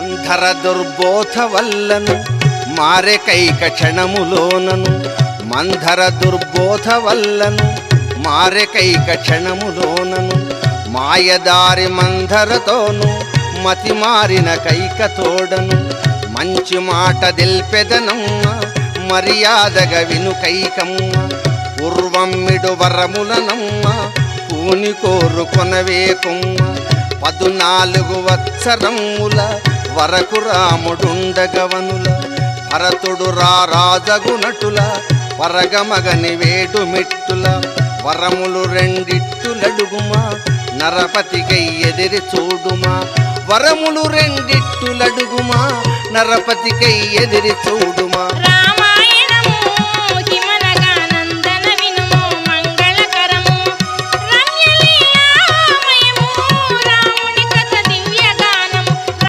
మంధర దుర్బోధ వల్లను మారెకైక క్షణములోనను మంధర దుర్బోధ వల్లను మారెకైక క్షణములోనను మాయదారి మంధరతోను మతి మారిన కైక తోడను మంచి మాట దిల్పెదనమ్మ మర్యాదగా విను కైకమ్మ పూర్వమ్మిడు వరములనమ్మ పూని కోరుకొనవే కొమ్మ 14 వత్సరముల వరకు రాముడుండగవనుల భరతుడు రాజగునటుల పరగమగని వేడు మిట్టుల వరములు రెండిట్టులడుగుమా నరపతికై ఎదిరి చూడుమా వరములు రెండిట్టులడుగుమా నరపతికై ఎదిరి చూడుమా